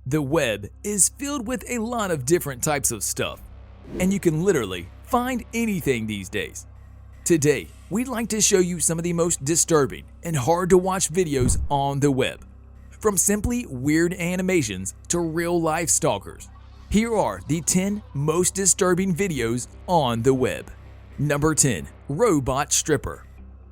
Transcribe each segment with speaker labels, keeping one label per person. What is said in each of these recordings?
Speaker 1: The web is filled with a lot of different types of stuff, and you can literally find anything these days. Today, we'd like to show you some of the most disturbing and hard to watch videos on the web. From simply weird animations to real-life stalkers. Here are the 10 most disturbing videos on the web. Number 10. Robot Stripper.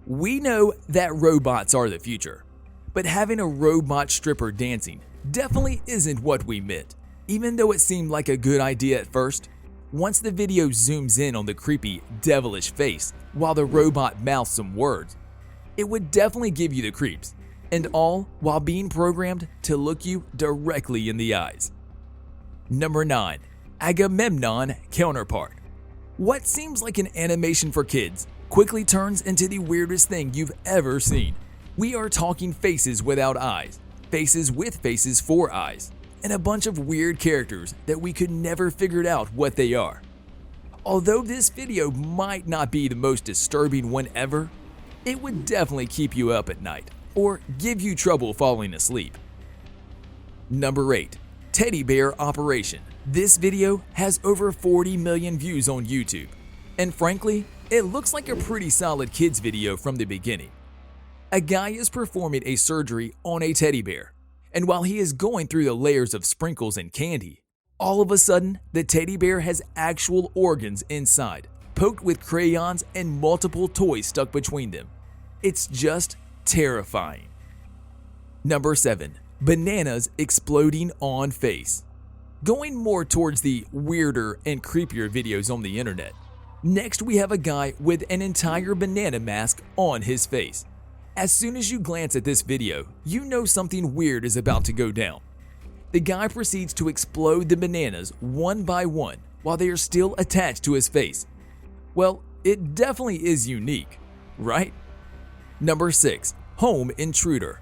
Speaker 1: We know that robots are the future, but having a robot stripper dancing definitely isn't what we meant. Even though it seemed like a good idea at first, once the video zooms in on the creepy, devilish face while the robot mouths some words, it would definitely give you the creeps, and all while being programmed to look you directly in the eyes. Number 9. Agamemnon Counterpart. What seems like an animation for kids quickly turns into the weirdest thing you've ever seen. We are talking faces without eyes, faces with faces for eyes, and a bunch of weird characters that we could never figure out what they are. Although this video might not be the most disturbing one ever, it would definitely keep you up at night or give you trouble falling asleep. Number 8. Teddy Bear Operation. This video has over 40 million views on YouTube, and frankly, it looks like a pretty solid kids video from the beginning. A guy is performing a surgery on a teddy bear, and while he is going through the layers of sprinkles and candy, all of a sudden, the teddy bear has actual organs inside, poked with crayons and multiple toys stuck between them. It's just terrifying. Number 7. Bananas Exploding on Face. Going more towards the weirder and creepier videos on the internet. Next, we have a guy with an entire banana mask on his face. As soon as you glance at this video, you know something weird is about to go down. The guy proceeds to explode the bananas one by one while they are still attached to his face. Well, it definitely is unique, right? Number 6. Home Intruder.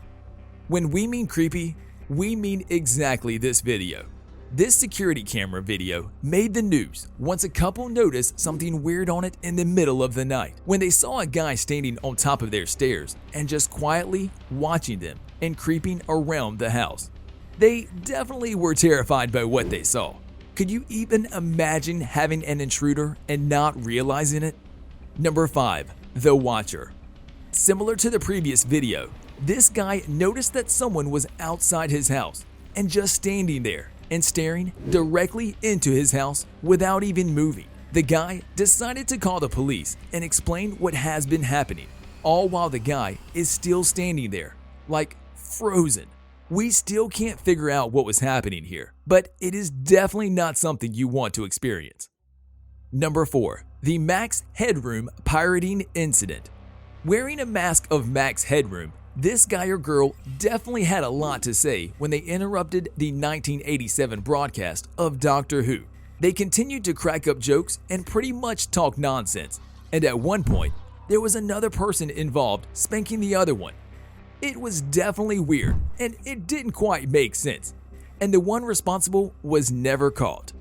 Speaker 1: When we mean creepy, we mean exactly this video. This security camera video made the news once a couple noticed something weird on it in the middle of the night when they saw a guy standing on top of their stairs and just quietly watching them and creeping around the house. They definitely were terrified by what they saw. Could you even imagine having an intruder and not realizing it? Number 5. The Watcher. Similar to the previous video, this guy noticed that someone was outside his house and just standing there and staring directly into his house without even moving. The guy decided to call the police and explain what has been happening, all while the guy is still standing there, like frozen. We still can't figure out what was happening here, but it is definitely not something you want to experience. Number 4. The Max Headroom Pirating Incident. Wearing a mask of Max Headroom, this guy or girl definitely had a lot to say when they interrupted the 1987 broadcast of Doctor Who. They continued to crack up jokes and pretty much talk nonsense, and at one point, there was another person involved spanking the other one. It was definitely weird, and it didn't quite make sense, and the one responsible was never caught.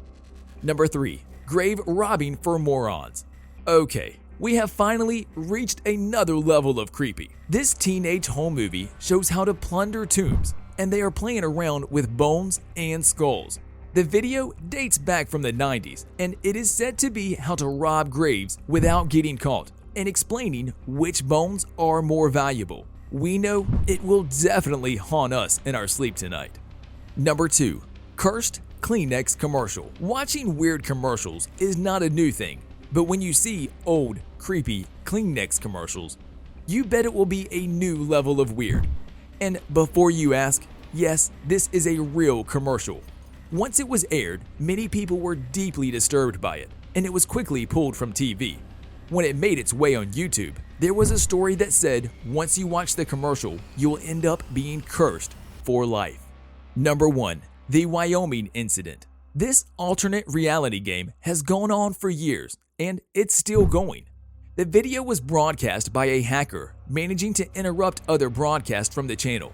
Speaker 1: Number 3. Grave Robbing for Morons. Okay, we have finally reached another level of creepy. This teenage home movie shows how to plunder tombs, and they are playing around with bones and skulls. The video dates back from the 90s, and it is said to be how to rob graves without getting caught, and explaining which bones are more valuable. We know it will definitely haunt us in our sleep tonight. Number 2. Cursed Kleenex Commercial. Watching weird commercials is not a new thing, but when you see old, creepy Kleenex commercials, you bet it will be a new level of weird. And before you ask, yes, this is a real commercial. Once it was aired, many people were deeply disturbed by it, and it was quickly pulled from TV. When it made its way on YouTube, there was a story that said once you watch the commercial, you will end up being cursed for life. Number 1. The Wyoming Incident. This alternate reality game has gone on for years, and it's still going. The video was broadcast by a hacker managing to interrupt other broadcasts from the channel.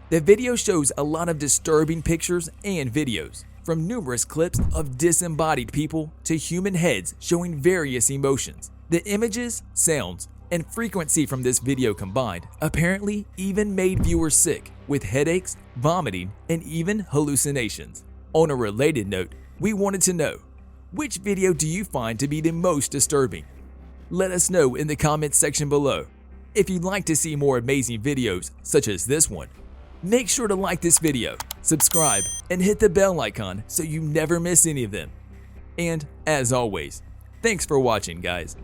Speaker 1: The video shows a lot of disturbing pictures and videos, from numerous clips of disembodied people to human heads showing various emotions. The images, sounds, and frequency from this video combined apparently even made viewers sick with headaches, vomiting, and even hallucinations. On a related note, we wanted to know, which video do you find to be the most disturbing? Let us know in the comments section below. If you'd like to see more amazing videos such as this one, make sure to like this video, subscribe, and hit the bell icon so you never miss any of them. And as always, thanks for watching, guys.